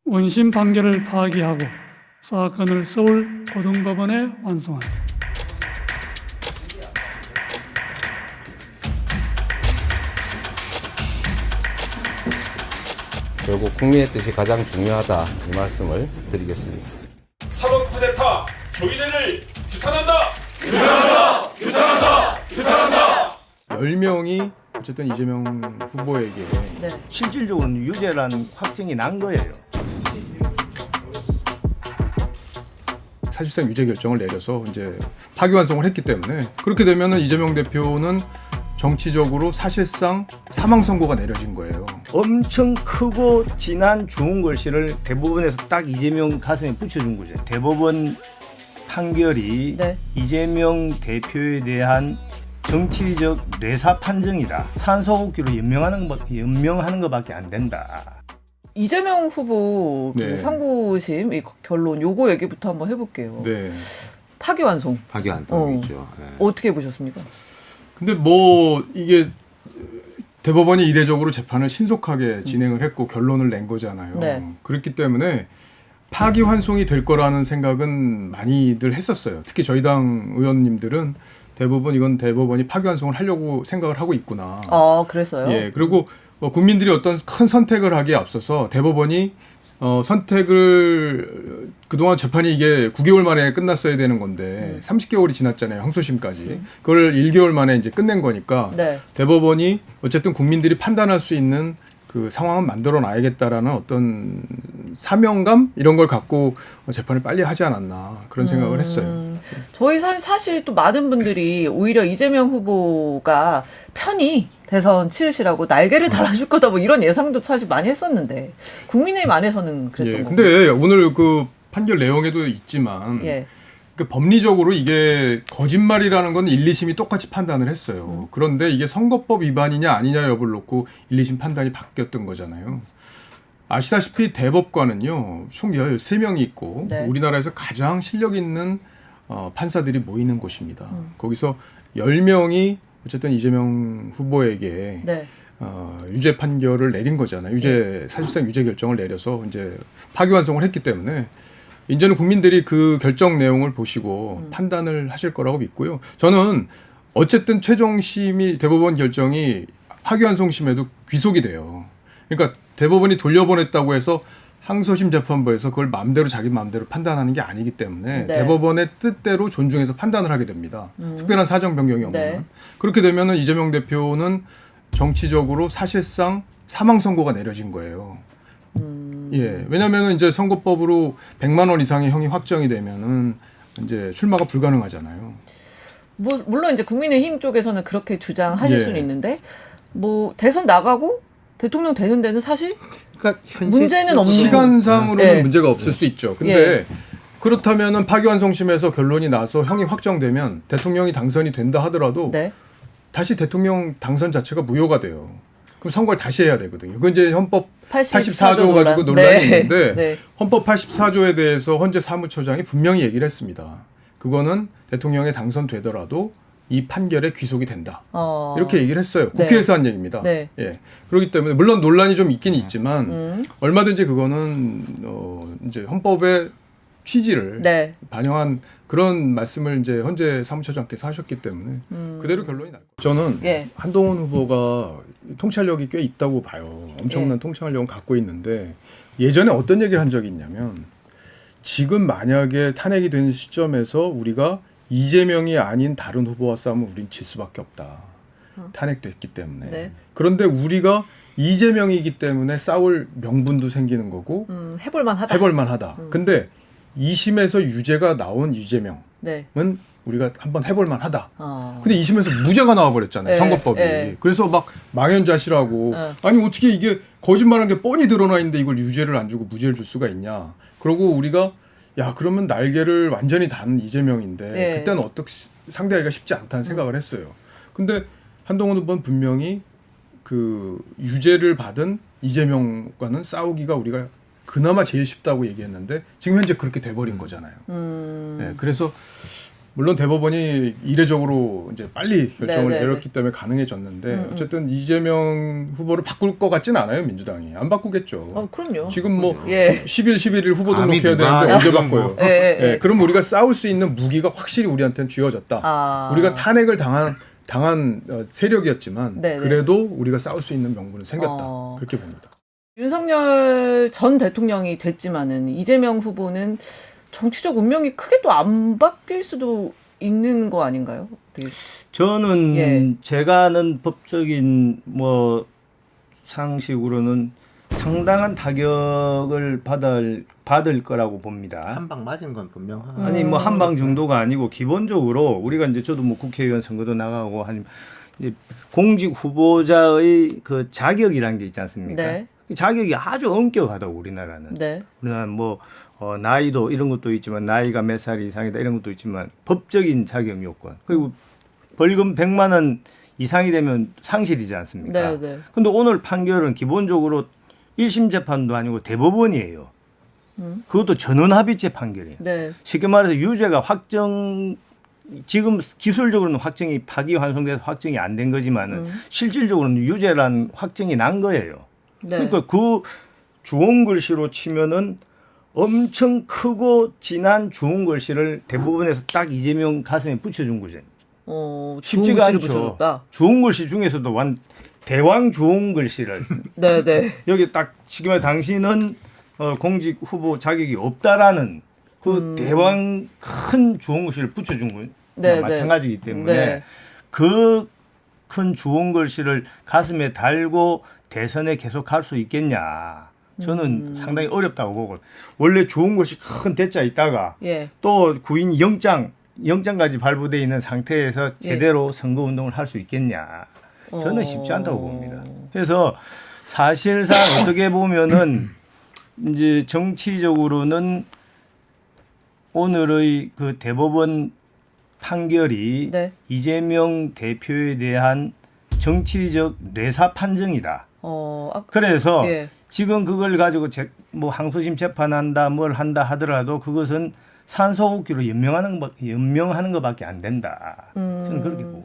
원심 판결을 파기하고 사건을 서울 고등법원에 완송한다. 결국 국민의 뜻이 가장 중요하다, 이 말씀을 드리겠습니다. 사법 쿠데타 조이대를 규탄한다! 10명이 어쨌든 이재명 후보에게 실질적으로는 유죄라는 확정이 난 거예요. 사실상 유죄 결정을 내려서 이제 파기환송을 했기 때문에 그렇게 되면은 이재명 대표는 정치적으로 사실상 사망 선고가 내려진 거예요. 엄청 크고 진한 주문 글씨를 대법원에서 딱 이재명 가슴에 붙여준 거죠. 대법원 판결이 이재명 대표에 대한 정치적 뇌사 판정이다. 산소호흡기로 연명하는 것밖에 안 된다. 이재명 후보 그 네. 상고심 이 결론 요거 얘기부터 한번 해볼게요. 네. 파기환송 파기환송이죠. 어떻게 보셨습니까? 근데 뭐 이게 대법원이 이례적으로 재판을 신속하게 진행을 했고 결론을 낸 거잖아요. 네. 그렇기 때문에 파기환송이 될 거라는 생각은 많이들 했었어요. 특히 저희 당 의원님들은 대부분 이건 대법원이 파기환송을 하려고 생각을 하고 있구나. 아, 그랬어요? 예, 그리고 국민들이 어떤 큰 선택을 하기에 앞서서 대법원이 선택을 그동안 재판이 이게 9개월 만에 끝났어야 되는 건데 30개월이 지났잖아요. 항소심까지. 그걸 1개월 만에 이제 끝낸 거니까 네. 대법원이 어쨌든 국민들이 판단할 수 있는 그 상황은 만들어 놔야겠다라는 어떤 사명감 이런 걸 갖고 재판을 빨리 하지 않았나 그런 생각을 했어요. 저희 사실 또 많은 분들이 오히려 이재명 후보가 편히 대선 치르시라고 날개를 달아줄 거다 뭐 이런 예상도 사실 많이 했었는데 국민의힘 안에서는 그랬던 예, 거고. 근데 오늘 그 판결 내용에도 있지만 예. 그 법리적으로 이게 거짓말이라는 건 1, 2심이 똑같이 판단을 했어요. 그런데 이게 선거법 위반이냐 아니냐 여부를 놓고 1, 2심 판단이 바뀌었던 거잖아요. 아시다시피 대법관은요. 총 13명이 있고 네. 우리나라에서 가장 실력 있는 판사들이 모이는 곳입니다. 거기서 10명이 어쨌든 이재명 후보에게 네. 유죄 판결을 내린 거잖아요. 사실상 유죄 결정을 내려서 이제 파기환송을 했기 때문에 이제는 국민들이 그 결정 내용을 보시고 판단을 하실 거라고 믿고요. 저는 어쨌든 최종심이 대법원 결정이 파기환송심에도 귀속이 돼요. 그러니까 대법원이 돌려보냈다고 해서 항소심 재판부에서 그걸 마음대로 자기 마음대로 판단하는 게 아니기 때문에 네. 대법원의 뜻대로 존중해서 판단을 하게 됩니다. 특별한 사정 변경이 없는. 네. 그렇게 되면은 이재명 대표는 정치적으로 사실상 사망 선고가 내려진 거예요. 예, 왜냐하면 이제 선거법으로 100만 원 이상의 형이 확정이 되면은 이제 출마가 불가능하잖아요. 뭐 물론 이제 국민의힘 쪽에서는 그렇게 주장하실 예. 수는 있는데 뭐 대선 나가고 대통령 되는 데는 사실 그러니까 문제는 없는 시간상으로는 네. 문제가 없을 수 있죠. 근데 예. 그렇다면은 파기환송심에서 결론이 나서 형이 확정되면 대통령이 당선이 된다 하더라도 네. 다시 대통령 당선 자체가 무효가 돼요. 그럼 선거를 다시 해야 되거든요. 그건 이제 헌법 84조 가지고 논란이 네. 있는데 네. 헌법 84조에 대해서 헌재 사무처장이 분명히 얘기를 했습니다. 그거는 대통령에 당선되더라도 이 판결에 귀속이 된다. 이렇게 얘기를 했어요. 네. 국회에서 한 얘기입니다. 네. 예. 그렇기 때문에 물론 논란이 좀 있긴 있지만 얼마든지 그거는 이제 헌법의 취지를 네. 반영한 그런 말씀을 이제 헌재 사무처장께서 하셨기 때문에 그대로 결론이 날 거예요. 저는 예. 한동훈 후보가 통찰력이 꽤 있다고 봐요. 엄청난 예. 통찰력을 갖고 있는데 예전에 어떤 얘기를 한 적이 있냐면 지금 만약에 탄핵이 된 시점에서 우리가 이재명이 아닌 다른 후보와 싸우면 우린 질 수밖에 없다. 탄핵됐기 때문에. 네. 그런데 우리가 이재명이기 때문에 싸울 명분도 생기는 거고 해볼만하다. 해볼만하다. 근데 2심에서 유죄가 나온 이재명은 네. 우리가 한번 해볼만하다. 어. 근데 2심에서 무죄가 나와버렸잖아요. 네, 선거법이. 네. 그래서 막 망연자실하고 아니 어떻게 이게 거짓말한 게 뻔히 드러나 있는데 이걸 유죄를 안 주고 무죄를 줄 수가 있냐. 그러고 우리가 야 그러면 날개를 완전히 단 이재명인데 네. 그때는 어떻게 상대하기가 쉽지 않다는 생각을 했어요. 근데 한동훈 후보는 분명히 그 유죄를 받은 이재명과는 싸우기가 우리가 그나마 제일 쉽다고 얘기했는데 지금 현재 그렇게 돼버린 거잖아요. 네, 그래서 물론 대법원이 이례적으로 이제 빨리 결정을 네, 네, 내렸기 때문에 가능해졌는데 어쨌든 이재명 후보를 바꿀 것 같지는 않아요. 민주당이 안 바꾸겠죠. 그럼요. 지금 뭐 예. 10일, 11일 후보 감히 등록해야 누가 되는데 언제 이런 바꿔요? 예, 예, 예. 그럼 우리가 싸울 수 있는 무기가 확실히 우리한테는 쥐어졌다. 아. 우리가 탄핵을 당한 세력이었지만 네, 네. 그래도 우리가 싸울 수 있는 명분은 생겼다. 어. 그렇게 봅니다. 윤석열 전 대통령이 됐지만은 이재명 후보는 정치적 운명이 크게 또 안 바뀔 수도 있는 거 아닌가요? 어떻게? 저는 예. 제가 아는 법적인 뭐 상식으로는 상당한 타격을 받을 거라고 봅니다. 한 방 맞은 건 분명하고. 아니 뭐 한 방 정도가 아니고 기본적으로 우리가 이제 저도 뭐 국회의원 선거도 나가고 한 이제 공직 후보자의 그 자격이라는 게 있지 않습니까? 네. 그 자격이 아주 엄격하다고 우리나라는. 네. 우리나라 뭐 나이도 이런 것도 있지만 나이가 몇 살 이상이다 이런 것도 있지만 법적인 자격 요건 그리고 벌금 100만 원 이상이 되면 상실이지 않습니까? 네, 네. 근데 오늘 판결은 기본적으로 1심 재판도 아니고 대법원이에요. 그것도 전원합의체 판결이에요. 네. 쉽게 말해서 유죄가 지금 기술적으로는 확정이 파기환송돼서 확정이 안 된 거지만은 실질적으로는 유죄란 확정이 난 거예요. 네. 그러니까 그 주홍 글씨로 치면은 엄청 크고 진한 주홍 글씨를 대법원에서 딱 이재명 가슴에 붙여준 거죠. 쉽지가 주홍 글씨를 않죠. 붙여줬다. 주홍 글씨 중에서도 대왕 주홍 글씨를 네, 네. 여기 딱 쉽게 말해 당신은 공직 후보 자격이 없다라는 그 대왕 큰 주홍 글씨를 붙여준 거예요. 네, 마찬가지이기 네. 때문에 네. 그 큰 주홍 글씨를 가슴에 달고 대선에 계속 갈 수 있겠냐. 저는 상당히 어렵다고 보고 원래 주홍 글씨 큰 대자 있다가 예. 또 구인 영장까지 발부돼 있는 상태에서 제대로 선거 운동을 할 수 있겠냐. 저는 쉽지 않다고 봅니다. 그래서 사실상 어떻게 보면은 이제 정치적으로는 오늘의 그 대법원 판결이 네. 이재명 대표에 대한 정치적 뇌사 판정이다. 그래서 예. 지금 그걸 가지고 뭐 항소심 재판한다 뭘 한다 하더라도 그것은 산소호흡기로 연명하는 것밖에 안 된다. 저는 그렇게 보고.